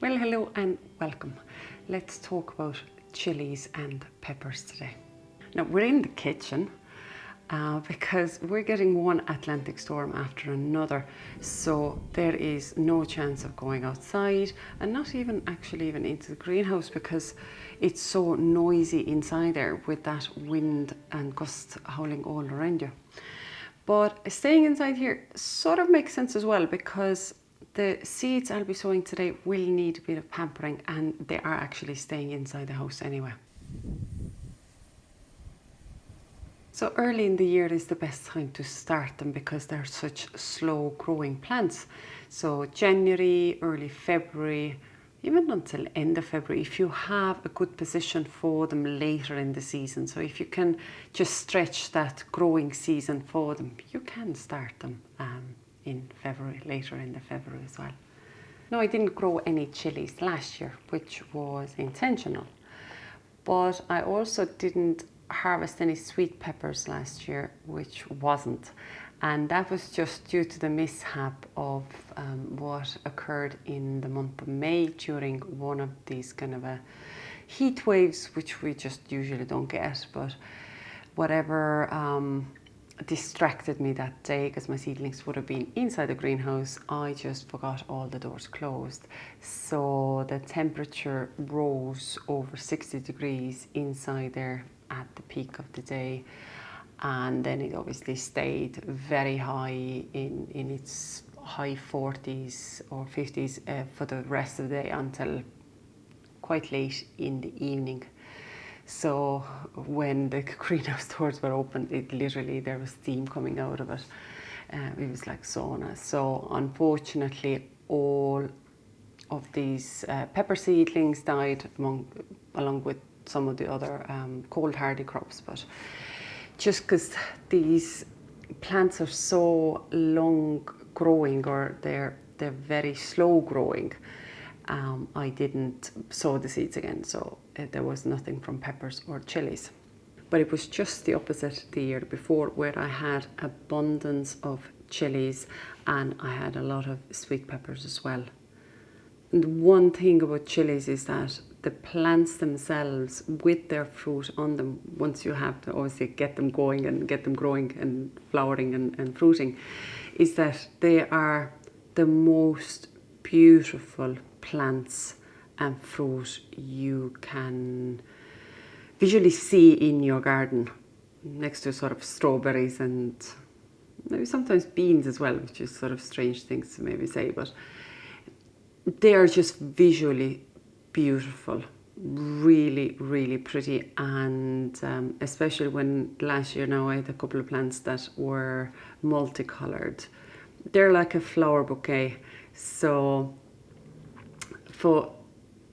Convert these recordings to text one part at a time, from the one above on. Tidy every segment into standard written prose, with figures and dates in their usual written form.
Well, hello and welcome. Let's talk about chilies and peppers today. Now we're in the kitchen because we're getting one Atlantic storm after another, so there is no chance of going outside and not even into the greenhouse because it's so noisy inside there with that wind and gusts howling all around you. But staying inside here sort of makes sense as well because the seeds I'll be sowing today will need a bit of pampering and they are actually staying inside the house anyway. So early in the year is the best time to start them because they're such slow growing plants. So January, early February, even until end of February, if you have a good position for them later in the season. So if you can just stretch that growing season for them, you can start them in February, later in the February as well. No, I didn't grow any chilies last year, which was intentional. But I also didn't harvest any sweet peppers last year, which wasn't. And that was just due to the mishap of what occurred in the month of May during one of these kind of heat waves, which we just usually don't get. But whatever distracted me that day, because my seedlings would have been inside the greenhouse, I just forgot all the doors closed. So the temperature rose over 60 degrees inside there at the peak of the day, and then it obviously stayed very high in its high 40s or 50s for the rest of the day until quite late in the evening. So when the greenhouse doors were open, it literally, there was steam coming out of it. It was like sauna. So unfortunately, all of these pepper seedlings died along with some of the other cold hardy crops. But just because these plants are so long growing, or they're very slow growing, I didn't sow the seeds again, so there was nothing from peppers or chilies. But it was just the opposite the year before, where I had abundance of chilies and I had a lot of sweet peppers as well. And one thing about chilies is that the plants themselves, with their fruit on them, once you have to obviously get them going and get them growing and flowering and fruiting, is that they are the most beautiful plants and fruit you can visually see in your garden, next to sort of strawberries and maybe sometimes beans as well, which is sort of strange things to maybe say, but they are just visually beautiful, really, really pretty. And especially when last year now I had a couple of plants that were multicolored. They're like a flower bouquet. So for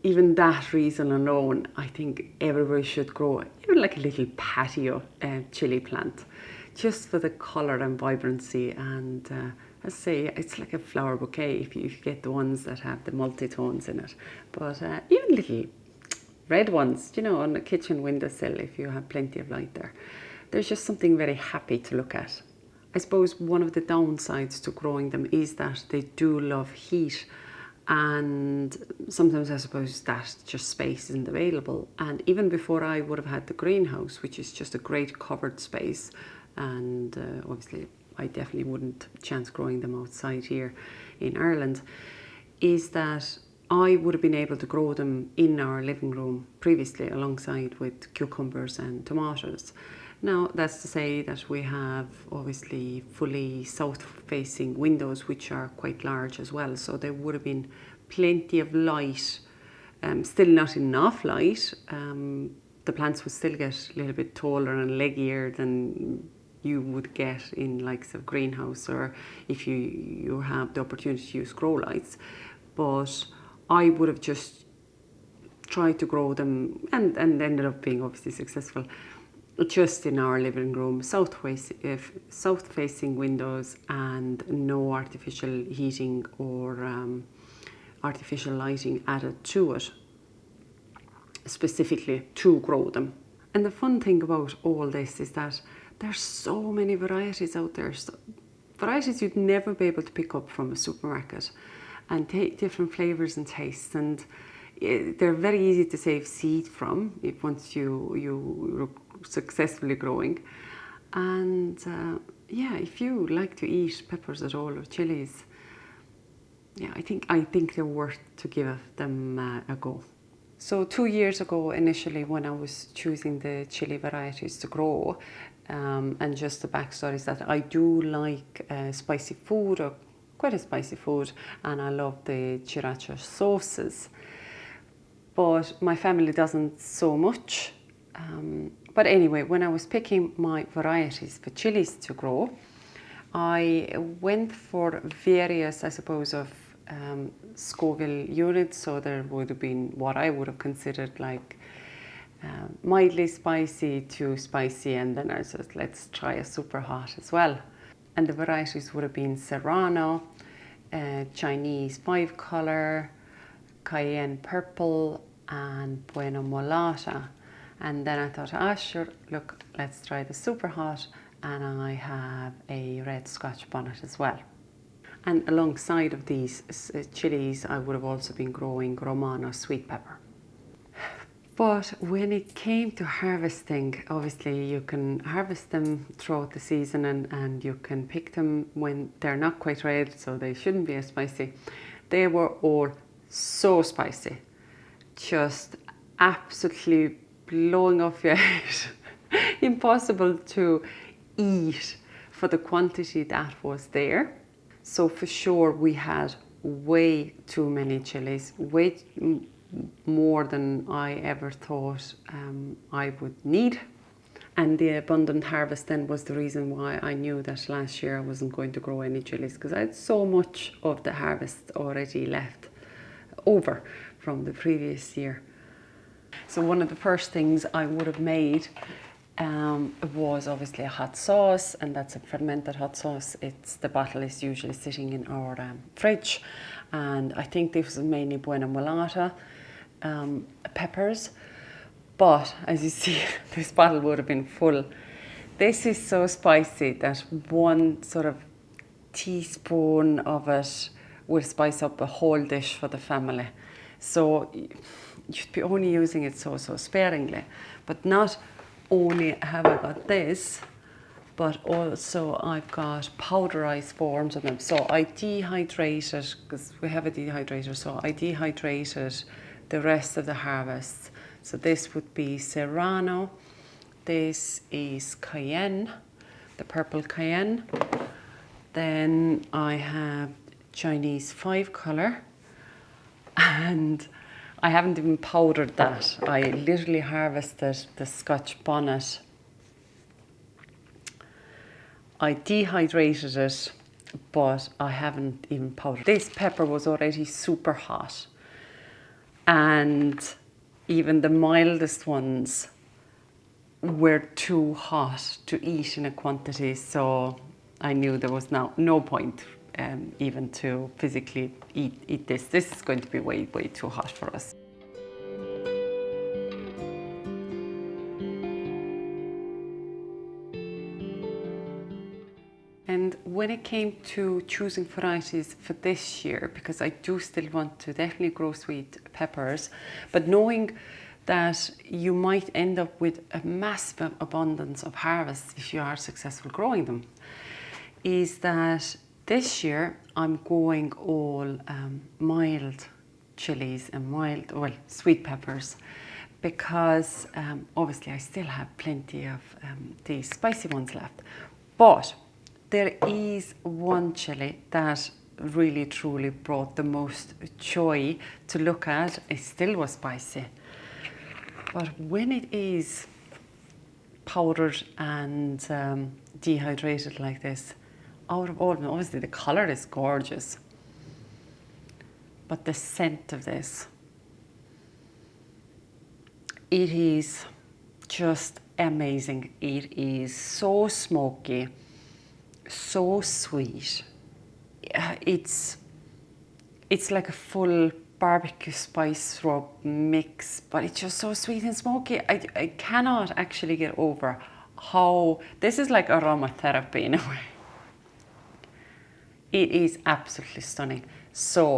even that reason alone, I think everybody should grow even like a little patio chili plant, just for the colour and vibrancy. And as I say, it's like a flower bouquet if you get the ones that have the multi-tones in it. But even little red ones, you know, on the kitchen windowsill, if you have plenty of light there, there's just something very happy to look at. I suppose one of the downsides to growing them is that they do love heat, and sometimes I suppose that just space isn't available. And even before I would have had the greenhouse, which is just a great covered space, and obviously I definitely wouldn't chance growing them outside here in Ireland, is that I would have been able to grow them in our living room previously alongside with cucumbers and tomatoes. Now, that's to say that we have obviously fully south-facing windows, which are quite large as well. So there would have been plenty of light, still not enough light. The plants would still get a little bit taller and leggier than you would get in likes of greenhouse, or if you have the opportunity to use grow lights. But I would have just tried to grow them and ended up being obviously successful just in our living room, south-facing windows, and no artificial heating or artificial lighting added to it, specifically to grow them. And the fun thing about all this is that there's so many varieties out there, so varieties you'd never be able to pick up from a supermarket. and different flavors and tastes, and they're very easy to save seed from if once you're successfully growing. And yeah, if you like to eat peppers at all or chilies, yeah, I think they're worth to give them a go. So 2 years ago, initially, when I was choosing the chili varieties to grow, and just the backstory is that I do like spicy food, or quite a spicy food, and I love the sriracha sauces. But my family doesn't so much. But anyway, when I was picking my varieties for chilies to grow, I went for various, I suppose, of Scoville units. So there would have been what I would have considered like mildly spicy to spicy, and then I said, let's try a super hot as well. And the varieties would have been Serrano, Chinese 5-color, Cayenne purple, and Bueno Mulata. And then I thought, sure, look, let's try the super hot, and I have a red Scotch bonnet as well. And alongside of these chilies, I would have also been growing Romano sweet pepper. But when it came to harvesting, obviously you can harvest them throughout the season, and you can pick them when they're not quite red, so they shouldn't be as spicy. They were all so spicy, just absolutely blowing off your head. Impossible to eat for the quantity that was there. So for sure we had way too many chilies, way more than I ever thought I would need. And the abundant harvest then was the reason why I knew that last year I wasn't going to grow any chilies, because I had so much of the harvest already left over from the previous year. So one of the first things I would have made was obviously a hot sauce, and that's a fermented hot sauce. The bottle is usually sitting in our fridge, and I think this was mainly Buena Mulata peppers, but as you see, this bottle would have been full. This is so spicy that one sort of teaspoon of it will spice up a whole dish for the family. So you'd be only using it so sparingly. But not only have I got this, but also I've got powderized forms of them. So I dehydrated, because we have a dehydrator, so I dehydrated the rest of the harvest. So this would be Serrano, this is Cayenne, the purple Cayenne. Then I have Chinese 5-color, and I haven't even powdered that. I literally harvested the Scotch bonnet. I dehydrated it, but I haven't even powdered. This pepper was already super hot, and even the mildest ones were too hot to eat in a quantity, so I knew there was no point even to physically eat this. This is going to be way too hot for us. And when it came to choosing varieties for this year, because I do still want to definitely grow sweet peppers, but knowing that you might end up with a massive abundance of harvests if you are successful growing them, is that this year I'm going all mild chilies and sweet peppers, because obviously I still have plenty of these spicy ones left. But there is one chili that really truly brought the most joy to look at. It still was spicy, but when it is powdered and dehydrated like this, out of all of them, obviously the color is gorgeous, but the scent of this, it is just amazing. It is so smoky, so sweet. It's like a full barbecue spice rub mix, but it's just so sweet and smoky. I cannot actually get over how this is like aromatherapy in a way. It is absolutely stunning. So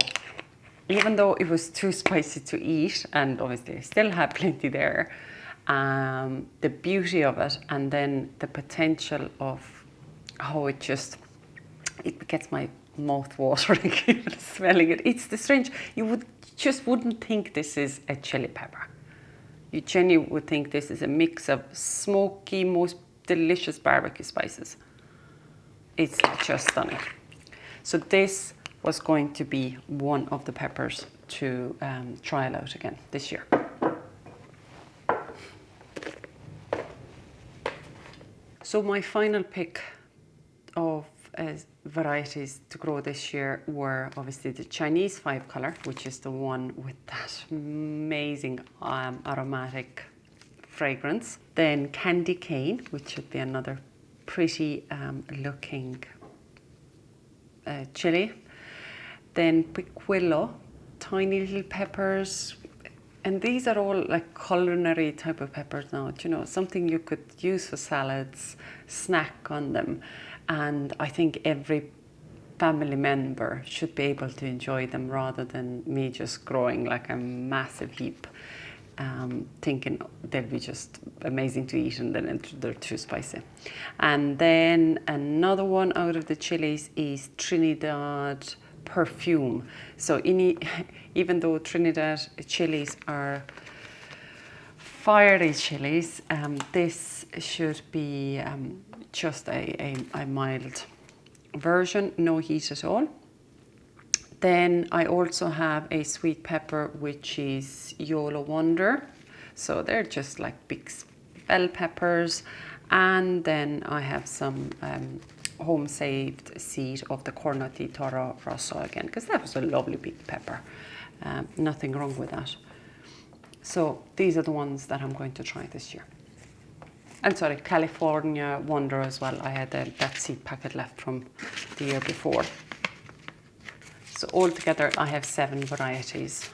even though it was too spicy to eat, and obviously I still had plenty there, the beauty of it, and then the potential of how it gets my mouth watering even smelling it. It's the strange, just wouldn't think this is a chili pepper. You genuinely would think this is a mix of smoky, most delicious barbecue spices. It's just stunning. So this was going to be one of the peppers to trial out again this year. So my final pick of varieties to grow this year were obviously the Chinese 5-color, which is the one with that amazing aromatic fragrance. Then candy cane, which should be another pretty looking chili. Then piquillo, tiny little peppers. And these are all like culinary type of peppers now, you know, something you could use for salads, snack on them. And I think every family member should be able to enjoy them rather than me just growing like a massive heap, thinking they'll be just amazing to eat and then they're too spicy. And then another one out of the chilies is Trinidad perfume. So even though Trinidad chilies are fiery chilies, this should be just a mild version, no heat at all. Then I also have a sweet pepper, which is Yolo Wonder. So they're just like big bell peppers. And then I have some home saved seed of the Corno di Toro Rosso again, because that was a lovely big pepper. Nothing wrong with that. So these are the ones that I'm going to try this year. And sorry, California Wonder as well. I had that seed packet left from the year before. So altogether I have 7 varieties.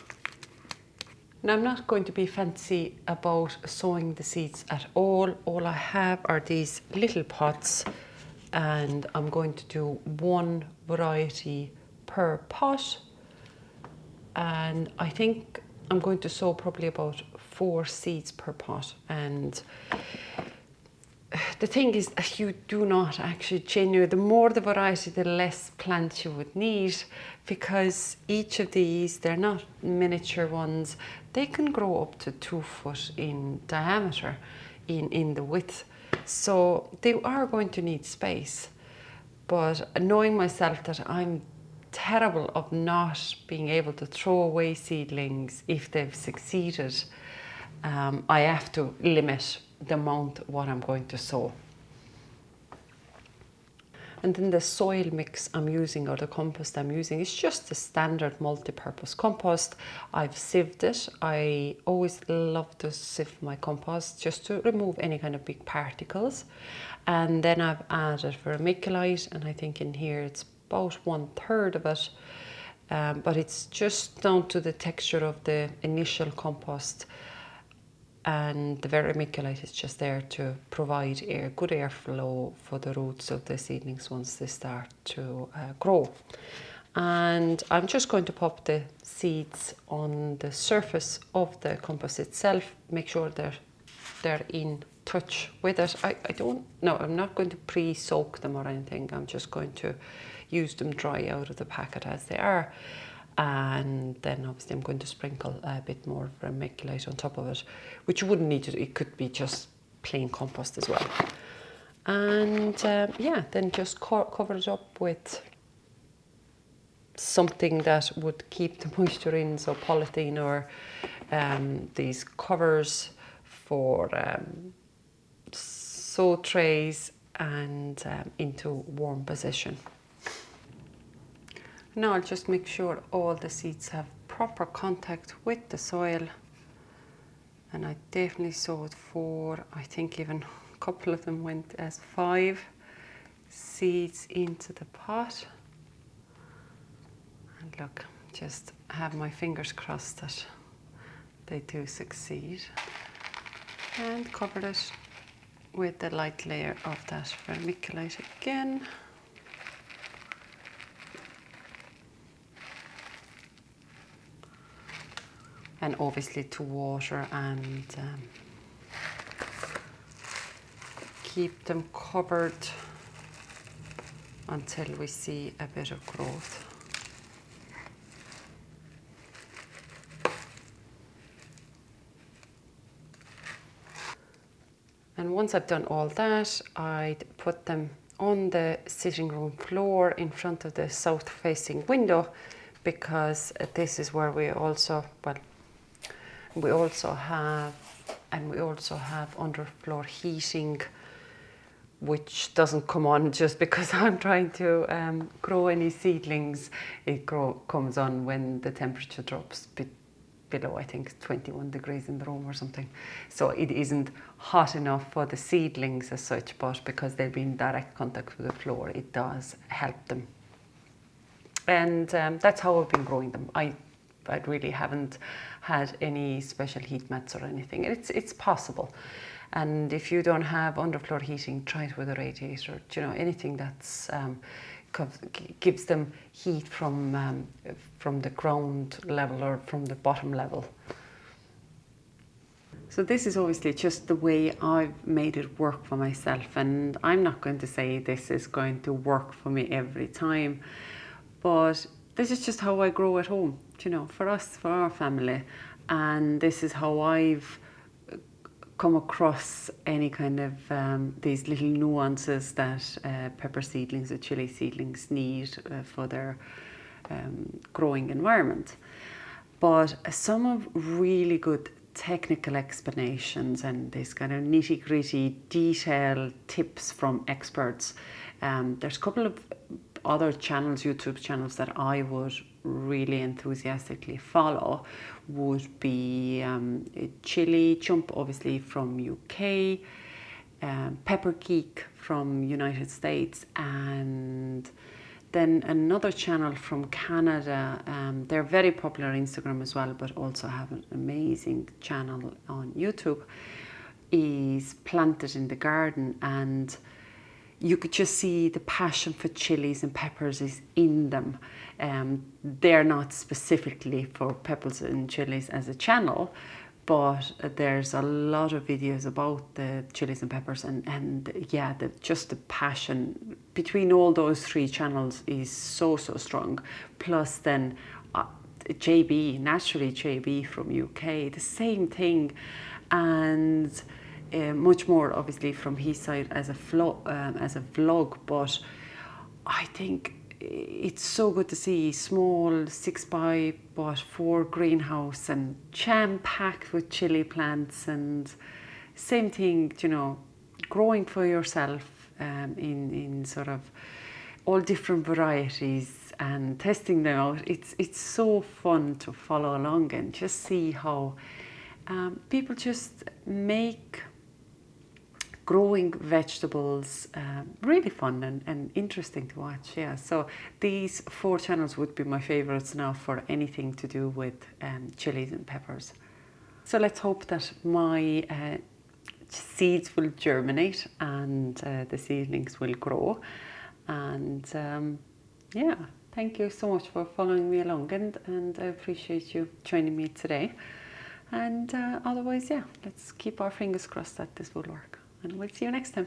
Now I'm not going to be fancy about sowing the seeds at all. All I have are these little pots, and I'm going to do 1 variety per pot. And I think I'm going to sow probably about 4 seeds per pot. And the thing is, you do not actually genuinely, the more the variety, the less plants you would need, because each of these, they're not miniature ones, they can grow up to 2 foot in diameter in the width. So they are going to need space. But knowing myself that I'm terrible of not being able to throw away seedlings if they've succeeded, I have to limit the amount what I'm going to sow. And then the soil mix I'm using, or the compost I'm using, is just a standard multi-purpose compost. I've sieved it. I always love to sieve my compost just to remove any kind of big particles. And then I've added vermiculite, and I think in here it's about 1/3 of it. But it's just down to the texture of the initial compost. And the vermiculite is just there to provide good airflow for the roots of the seedlings once they start to grow. And I'm just going to pop the seeds on the surface of the compost itself, make sure they're in touch with it. I'm not going to pre-soak them or anything. I'm just going to use them dry out of the packet as they are. And then obviously I'm going to sprinkle a bit more vermiculite on top of it, which you wouldn't need to do. It could be just plain compost as well. And then just cover it up with something that would keep the moisture in, so polythene or these covers for sow trays, and into warm position. Now I'll just make sure all the seeds have proper contact with the soil, and I definitely sowed 4, I think even a couple of them went as 5 seeds into the pot. And look, just have my fingers crossed that they do succeed. And covered it with the light layer of that vermiculite again. and obviously to water and keep them covered until we see a bit of growth. And once I've done all that, I'd put them on the sitting room floor in front of the south facing window, because this is where we also have underfloor heating, which doesn't come on just because I'm trying to grow any seedlings. It comes on when the temperature drops below, I think, 21 degrees in the room or something. So it isn't hot enough for the seedlings as such, but because they'll be in direct contact with the floor, it does help them. And that's how I've been growing them. I really haven't had any special heat mats or anything. It's possible. And if you don't have underfloor heating, try it with a radiator. You know, anything that's gives them heat from the ground level or from the bottom level. So this is obviously just the way I've made it work for myself, and I'm not going to say this is going to work for me every time, but this is just how I grow at home, you know, for us, for our family. And this is how I've come across any kind of these little nuances that pepper seedlings or chili seedlings need for their growing environment. But some of really good technical explanations and this kind of nitty-gritty detailed tips from experts. There's a couple of other channels, YouTube channels, that I would really enthusiastically follow. Would be Chilli Chump, obviously from UK, Pepper Geek from United States, and then another channel from Canada. They're very popular on Instagram as well, but also have an amazing channel on YouTube, is Planted in the Garden, and you could just see the passion for chilies and peppers is in them. They're not specifically for peppers and chilies as a channel, but there's a lot of videos about the chilies and peppers, and yeah, just the passion between all those three channels is so strong. Plus then JB from UK, the same thing, and much more obviously from his side as a vlog, but I think it's so good to see small 6x4 greenhouse and jam-packed with chili plants, and same thing, you know, growing for yourself in sort of all different varieties and testing them out. It's so fun to follow along and just see how people just make growing vegetables really fun and interesting to watch. Yeah, so these 4 channels would be my favorites now for anything to do with chilies and peppers. So let's hope that my seeds will germinate and the seedlings will grow. And yeah, thank you so much for following me along, and I appreciate you joining me today. And otherwise, yeah, let's keep our fingers crossed that this will work. And we'll see you next time.